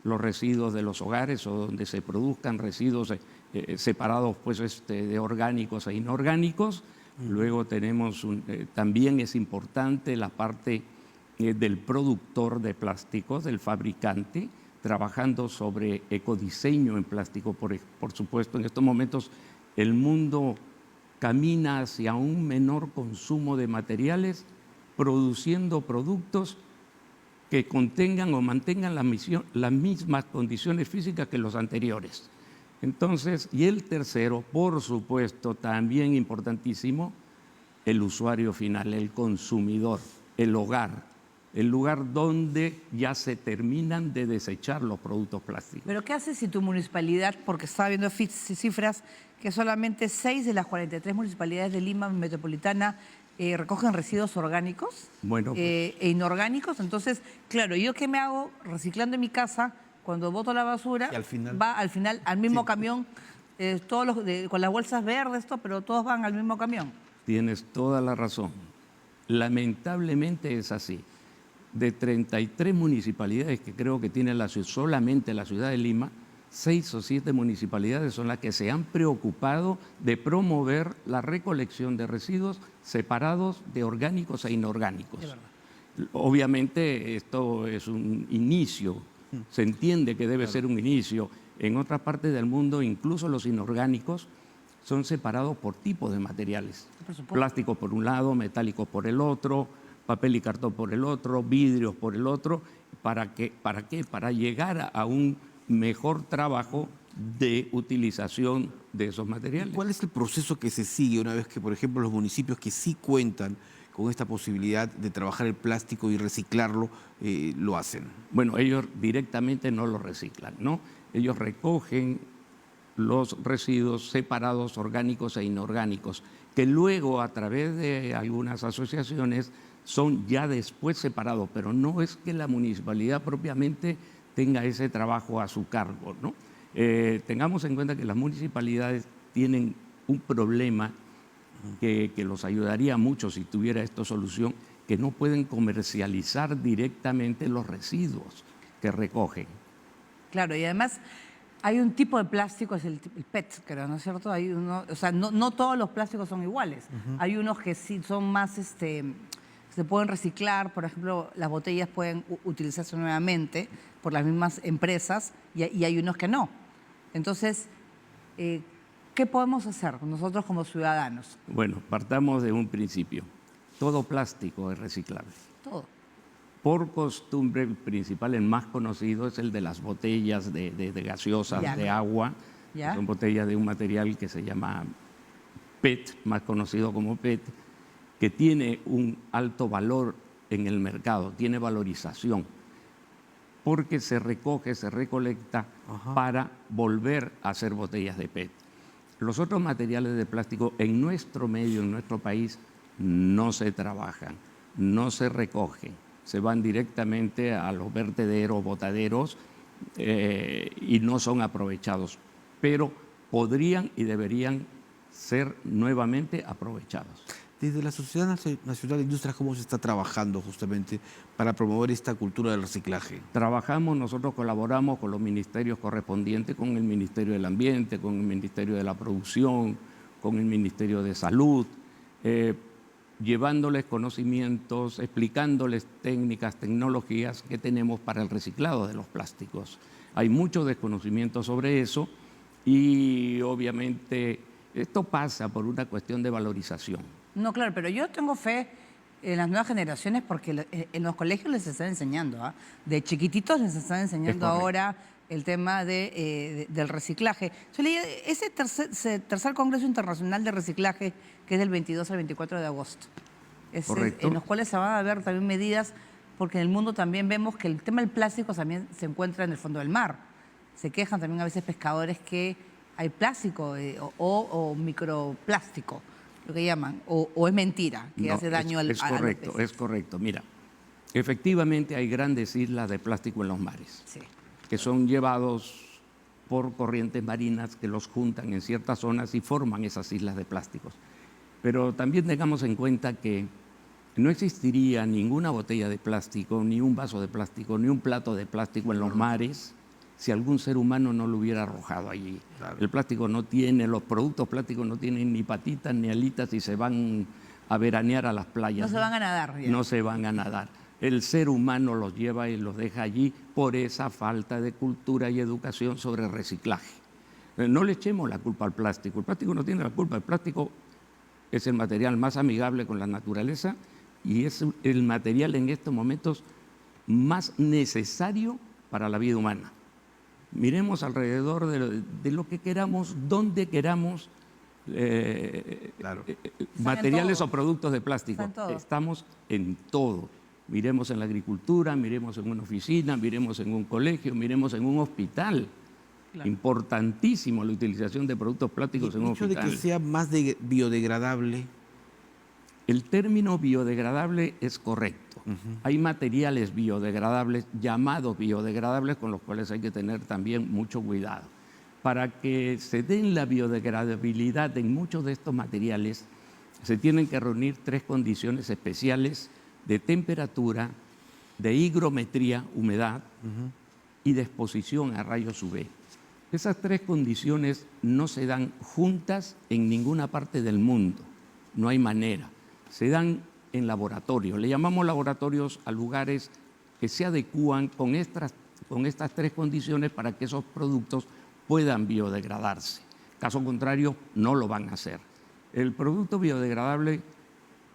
los residuos de los hogares o donde se produzcan residuos separados pues, de orgánicos e inorgánicos. Luego tenemos, también es importante la parte del productor de plásticos, del fabricante, trabajando sobre ecodiseño en plástico. Por supuesto, en estos momentos el mundo camina hacia un menor consumo de materiales, produciendo productos que contengan o mantengan las mismas condiciones físicas que los anteriores. Entonces, y el tercero, por supuesto, también importantísimo, el usuario final, el consumidor, el hogar, el lugar donde ya se terminan de desechar los productos plásticos. ¿Pero qué haces si tu municipalidad, porque estaba viendo cifras, que solamente 6 de las 43 municipalidades de Lima metropolitana recogen residuos orgánicos e inorgánicos? Entonces, claro, ¿yo qué me hago reciclando en mi casa? Cuando boto la basura, va al final al mismo camión, todos con las bolsas verdes, pero todos van al mismo camión. Tienes toda la razón. Lamentablemente es así. De 33 municipalidades que creo que tiene solamente la ciudad de Lima, 6 o 7 municipalidades son las que se han preocupado de promover la recolección de residuos separados de orgánicos e inorgánicos. Obviamente esto es un inicio, se entiende que debe ser un inicio. En otras partes del mundo, incluso los inorgánicos son separados por tipos de materiales. Plástico por un lado, metálicos por el otro, papel y cartón por el otro, vidrios por el otro. ¿Para qué? Para llegar a un mejor trabajo de utilización de esos materiales. ¿Cuál es el proceso que se sigue una vez que, por ejemplo, los municipios que sí cuentan con esta posibilidad de trabajar el plástico y reciclarlo, lo hacen? Bueno, ellos directamente no lo reciclan, ¿no? Ellos recogen los residuos separados, orgánicos e inorgánicos, que luego a través de algunas asociaciones son ya después separados, pero no es que la municipalidad propiamente tenga ese trabajo a su cargo, ¿no? Tengamos en cuenta que las municipalidades tienen un problema que los ayudaría mucho si tuviera esta solución, que no pueden comercializar directamente los residuos que recogen. Claro, y además hay un tipo de plástico, es el PET, creo, ¿no es cierto? Hay uno, o sea, no todos los plásticos son iguales. Hay unos que sí son más, se pueden reciclar, por ejemplo, las botellas pueden utilizarse nuevamente por las mismas empresas y hay unos que no. Entonces, ¿qué podemos hacer nosotros como ciudadanos? Bueno, partamos de un principio. Todo plástico es reciclable. Todo. Por costumbre, el principal, el más conocido, es el de las botellas de gaseosas, de agua. Son botellas de un material que se llama PET, más conocido como PET, que tiene un alto valor en el mercado, tiene valorización, porque se recoge, se recolecta para volver a hacer botellas de PET. Los otros materiales de plástico en nuestro medio, en nuestro país, no se trabajan, no se recogen, se van directamente a los vertederos, botaderos y no son aprovechados, pero podrían y deberían ser nuevamente aprovechados. Desde la Sociedad Nacional de Industrias, ¿cómo se está trabajando justamente para promover esta cultura del reciclaje? Nosotros colaboramos con los ministerios correspondientes, con el Ministerio del Ambiente, con el Ministerio de la Producción, con el Ministerio de Salud, llevándoles conocimientos, explicándoles técnicas, tecnologías que tenemos para el reciclado de los plásticos. Hay mucho desconocimiento sobre eso y obviamente esto pasa por una cuestión de valorización. No, claro, pero yo tengo fe en las nuevas generaciones porque en los colegios les están enseñando, de chiquititos les están enseñando ahora el tema del reciclaje. Yo leí ese tercer Congreso Internacional de Reciclaje, que es del 22 al 24 de agosto, en los cuales se van a ver también medidas, porque en el mundo también vemos que el tema del plástico también se encuentra en el fondo del mar. Se quejan también a veces pescadores que hay plástico o microplástico, lo que llaman, o es mentira, que hace daño al correcto, es correcto. Mira, efectivamente hay grandes islas de plástico en los mares, que son llevados por corrientes marinas que los juntan en ciertas zonas y forman esas islas de plásticos. Pero también tengamos en cuenta que no existiría ninguna botella de plástico, ni un vaso de plástico, ni un plato de plástico en los mares si algún ser humano no lo hubiera arrojado allí. Claro. El plástico no tiene, los productos plásticos no tienen ni patitas ni alitas y se van a veranear a las playas. No se van a nadar. Bien. No se van a nadar. El ser humano los lleva y los deja allí por esa falta de cultura y educación sobre reciclaje. No le echemos la culpa al plástico. El plástico no tiene la culpa. El plástico es el material más amigable con la naturaleza y es el material en estos momentos más necesario para la vida humana. Miremos alrededor de lo que queramos, donde queramos, materiales o productos de plástico. Estamos en todo. Miremos en la agricultura, miremos en una oficina, miremos en un colegio, miremos en un hospital. Claro. Importantísimo la utilización de productos plásticos en un hospital. ¿El hecho de que sea más biodegradable? El término biodegradable es correcto. Hay materiales biodegradables, llamados biodegradables, con los cuales hay que tener también mucho cuidado. Para que se den la biodegradabilidad en muchos de estos materiales, se tienen que reunir 3 condiciones especiales de temperatura, de higrometría, humedad, y de exposición a rayos UV. Esas 3 condiciones no se dan juntas en ninguna parte del mundo, no hay manera. Se dan en laboratorios, le llamamos laboratorios a lugares que se adecúan con estas 3 condiciones para que esos productos puedan biodegradarse. Caso contrario, no lo van a hacer. El producto biodegradable,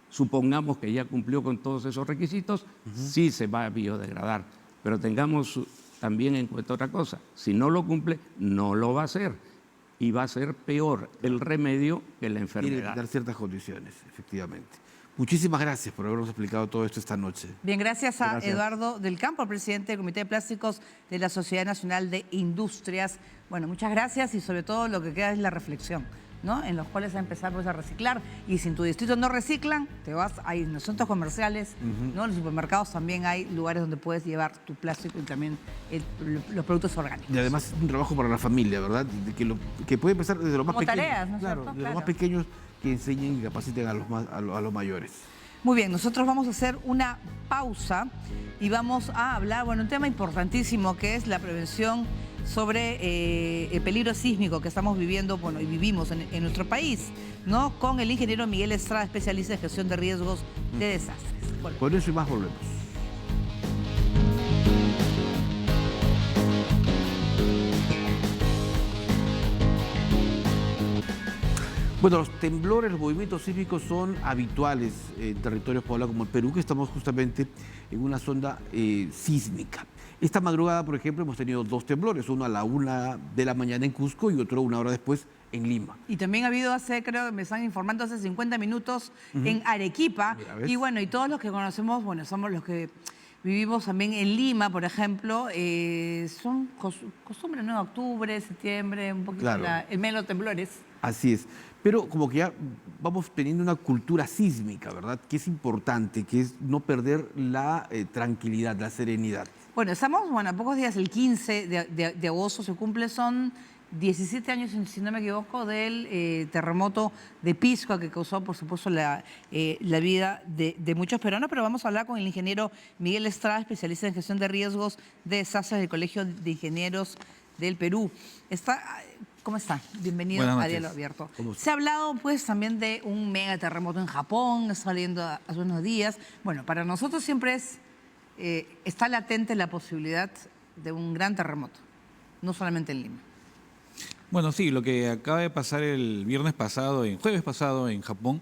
supongamos que ya cumplió con todos esos requisitos, sí se va a biodegradar, pero tengamos también en cuenta otra cosa: si no lo cumple, no lo va a hacer y va a ser peor el remedio que la enfermedad. Tiene que dar ciertas condiciones, efectivamente. Muchísimas gracias por habernos explicado todo esto esta noche. Bien, gracias a Eduardo del Campo, presidente del Comité de Plásticos de la Sociedad Nacional de Industrias. Bueno, muchas gracias y sobre todo lo que queda es la reflexión, ¿no? En los cuales a empezar pues, a reciclar. Y si en tu distrito no reciclan, te vas a ir en los centros comerciales, ¿no? En los supermercados también hay lugares donde puedes llevar tu plástico y también los productos orgánicos. Y además es un trabajo para la familia, ¿verdad? Que puede empezar desde los más pequeños. Tareas, ¿no es cierto? Desde los más pequeños, que enseñen y capaciten a los mayores. Muy bien, nosotros vamos a hacer una pausa y vamos a hablar, bueno, un tema importantísimo que es la prevención sobre el peligro sísmico que estamos viviendo, bueno, y vivimos en nuestro país, ¿no? Con el ingeniero Miguel Estrada, especialista en gestión de riesgos de desastres. Bueno. Con eso y más volvemos. Bueno, los temblores, los movimientos sísmicos son habituales en territorios poblados como el Perú, que estamos justamente en una zona sísmica. Esta madrugada, por ejemplo, hemos tenido 2 temblores, uno a la 1 de la mañana en Cusco y otro 1 hora después en Lima. Y también ha habido creo, me están informando, hace 50 minutos en Arequipa. Y bueno, y todos los que conocemos, bueno, somos los que vivimos también en Lima, por ejemplo, son costumbres, ¿no? Octubre, septiembre, un poquito el mes de los temblores. Así es. Pero como que ya vamos teniendo una cultura sísmica, ¿verdad? Que es importante, que es no perder la tranquilidad, la serenidad. Bueno, estamos, a pocos días, el 15 de agosto se cumple, son 17 años, si no me equivoco, del terremoto de Pisco, que causó, por supuesto, la vida de muchos peruanos. Pero vamos a hablar con el ingeniero Miguel Estrada, especialista en gestión de riesgos de desastres del Colegio de Ingenieros del Perú. ¿Cómo está? Bienvenido a Diálogo Abierto. Se ha hablado pues también de un mega terremoto en Japón, está saliendo hace unos días. Bueno, para nosotros siempre está latente la posibilidad de un gran terremoto, no solamente en Lima. Bueno, sí, lo que acaba de pasar el jueves pasado en Japón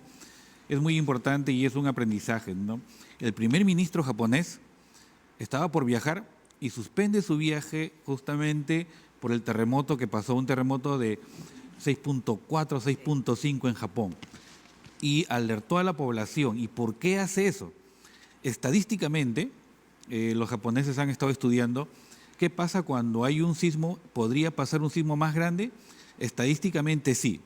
es muy importante y es un aprendizaje, ¿no? El primer ministro japonés estaba por viajar y suspende su viaje justamente por el terremoto que pasó, un terremoto de 6.4, 6.5 en Japón. Y alertó a la población. ¿Y por qué hace eso? Estadísticamente, los japoneses han estado estudiando qué pasa cuando hay un sismo. ¿Podría pasar un sismo más grande? Estadísticamente sí.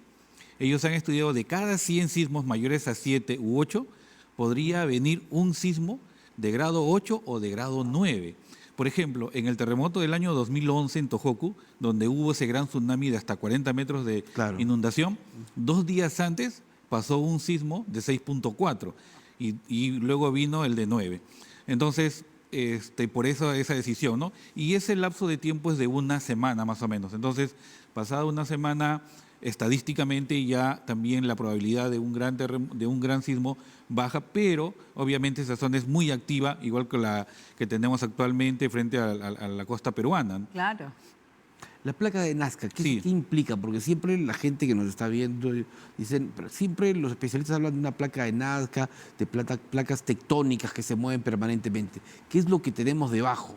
Ellos han estudiado de cada 100 sismos mayores a 7 u 8, podría venir un sismo de grado 8 o de grado 9. Por ejemplo, en el terremoto del año 2011 en Tohoku, donde hubo ese gran tsunami de hasta 40 metros de inundación, 2 días antes pasó un sismo de 6.4 y luego vino el de 9. Entonces, por eso esa decisión, ¿no? Y ese lapso de tiempo es de 1 semana más o menos. Entonces, pasada 1 semana, estadísticamente ya también la probabilidad de un gran sismo baja, pero obviamente esa zona es muy activa, igual que la que tenemos actualmente frente a la costa peruana. Claro. La placa de Nazca, Sí. ¿qué implica? Porque siempre la gente que nos está viendo dicen, pero siempre los especialistas hablan de una placa de Nazca, de placas tectónicas que se mueven permanentemente. ¿Qué es lo que tenemos debajo?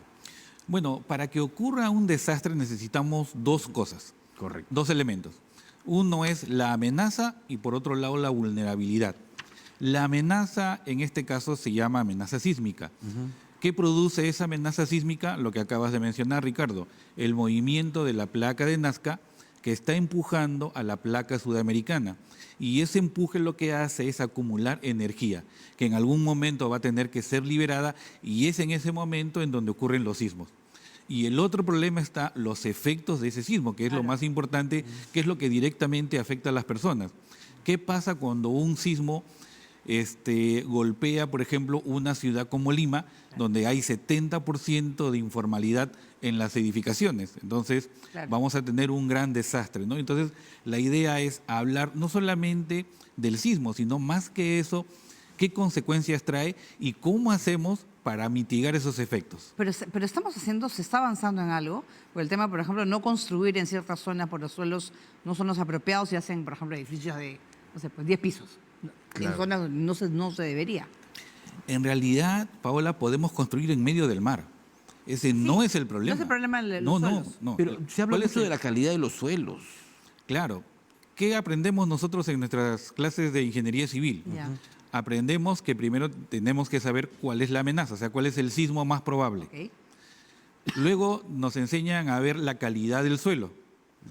Bueno, para que ocurra un desastre necesitamos dos cosas. Correcto. Dos elementos. Uno es la amenaza y por otro lado la vulnerabilidad. La amenaza en este caso se llama amenaza sísmica. ¿Qué produce esa amenaza sísmica? Lo que acabas de mencionar, Ricardo, el movimiento de la placa de Nazca que está empujando a la placa sudamericana. Y ese empuje lo que hace es acumular energía, que en algún momento va a tener que ser liberada y es en ese momento en donde ocurren los sismos. Y el otro problema está los efectos de ese sismo, que es lo más importante, que es lo que directamente afecta a las personas. ¿Qué pasa cuando un sismo golpea, por ejemplo, una ciudad como Lima, donde hay 70% de informalidad en las edificaciones? Entonces, vamos a tener un gran desastre, ¿no? Entonces, la idea es hablar no solamente del sismo, sino más que eso, qué consecuencias trae y cómo hacemos para mitigar esos efectos. Pero se está avanzando en algo, por el tema, por ejemplo, no construir en ciertas zonas por los suelos no son los apropiados y hacen, por ejemplo, edificios de, no sé, pues 10 pisos. Claro. En zonas donde no se debería. En realidad, Paola, podemos construir en medio del mar. Ese no es el problema. No es el problema de los suelos. No. Pero se habla mucho de la calidad de los suelos. Claro. ¿Qué aprendemos nosotros en nuestras clases de ingeniería civil? Ya. Aprendemos que primero tenemos que saber cuál es la amenaza, o sea, cuál es el sismo más probable. Okay. Luego nos enseñan a ver la calidad del suelo.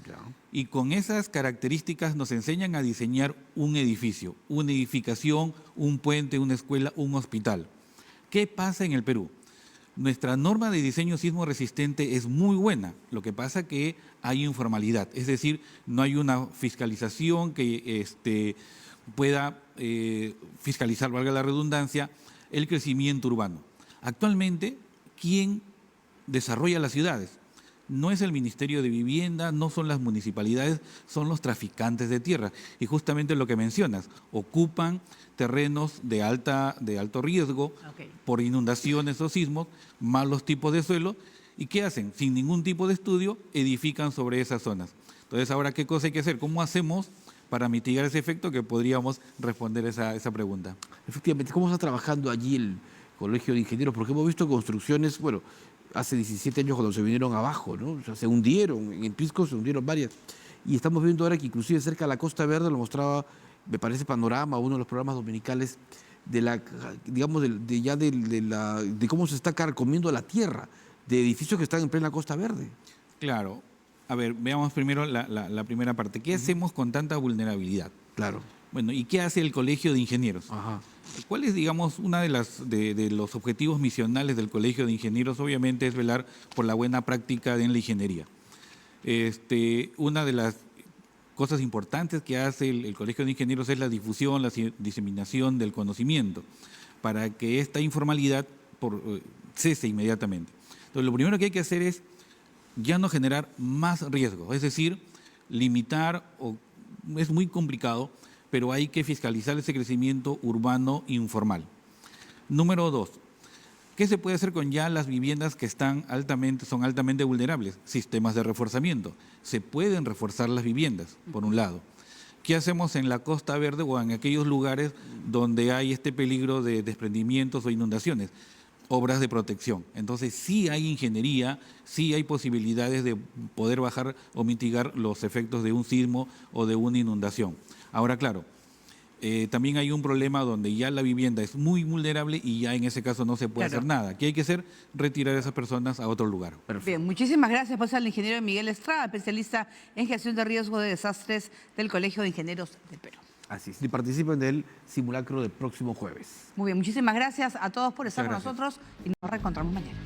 Ya. Y con esas características nos enseñan a diseñar un edificio, una edificación, un puente, una escuela, un hospital. ¿Qué pasa en el Perú? Nuestra norma de diseño sismo resistente es muy buena, lo que pasa es que hay informalidad, es decir, no hay una fiscalización que pueda fiscalizar, valga la redundancia, el crecimiento urbano. Actualmente, ¿quién desarrolla las ciudades? No es el Ministerio de Vivienda, no son las municipalidades, son los traficantes de tierra. Y justamente lo que mencionas, ocupan terrenos de alto riesgo por inundaciones o sismos, malos tipos de suelo, ¿y qué hacen? Sin ningún tipo de estudio, edifican sobre esas zonas. Entonces, ahora, ¿qué cosa hay que hacer? ¿Cómo hacemos para mitigar ese efecto? Que podríamos responder esa pregunta. Efectivamente, ¿cómo está trabajando allí el Colegio de Ingenieros? Porque hemos visto construcciones, bueno, hace 17 años cuando se vinieron abajo, ¿no? O sea, se hundieron, en el Pisco se hundieron varias. Y estamos viendo ahora que inclusive cerca de la Costa Verde, lo mostraba, me parece, Panorama, uno de los programas dominicales, de la, digamos, de cómo se está carcomiendo la tierra, de edificios que están en plena Costa Verde. Claro. A ver, veamos primero la primera parte. ¿Qué hacemos con tanta vulnerabilidad? Claro. Bueno, ¿y qué hace el Colegio de Ingenieros? Ajá. ¿Cuál es, digamos, una de los objetivos misionales del Colegio de Ingenieros? Obviamente es velar por la buena práctica en la ingeniería. Una de las cosas importantes que hace el Colegio de Ingenieros es la difusión, la diseminación del conocimiento, para que esta informalidad cese inmediatamente. Entonces, lo primero que hay que hacer es ya no generar más riesgo, es decir, limitar, es muy complicado, pero hay que fiscalizar ese crecimiento urbano informal. Número 2, ¿qué se puede hacer con ya las viviendas que son altamente vulnerables? Sistemas de reforzamiento. Se pueden reforzar las viviendas, por un lado. ¿Qué hacemos en la Costa Verde o en aquellos lugares donde hay este peligro de desprendimientos o inundaciones? Obras de protección. Entonces, sí hay ingeniería, sí hay posibilidades de poder bajar o mitigar los efectos de un sismo o de una inundación. Ahora, claro, también hay un problema donde ya la vivienda es muy vulnerable y ya en ese caso no se puede hacer nada. ¿Qué hay que hacer? Retirar a esas personas a otro lugar. Perfecto. Bien, muchísimas gracias pues, al ingeniero Miguel Estrada, especialista en gestión de riesgo de desastres del Colegio de Ingenieros del Perú. Así es, y participen del simulacro del próximo jueves. Muy bien, muchísimas gracias a todos por estar con gracias. nosotros y nos reencontramos mañana.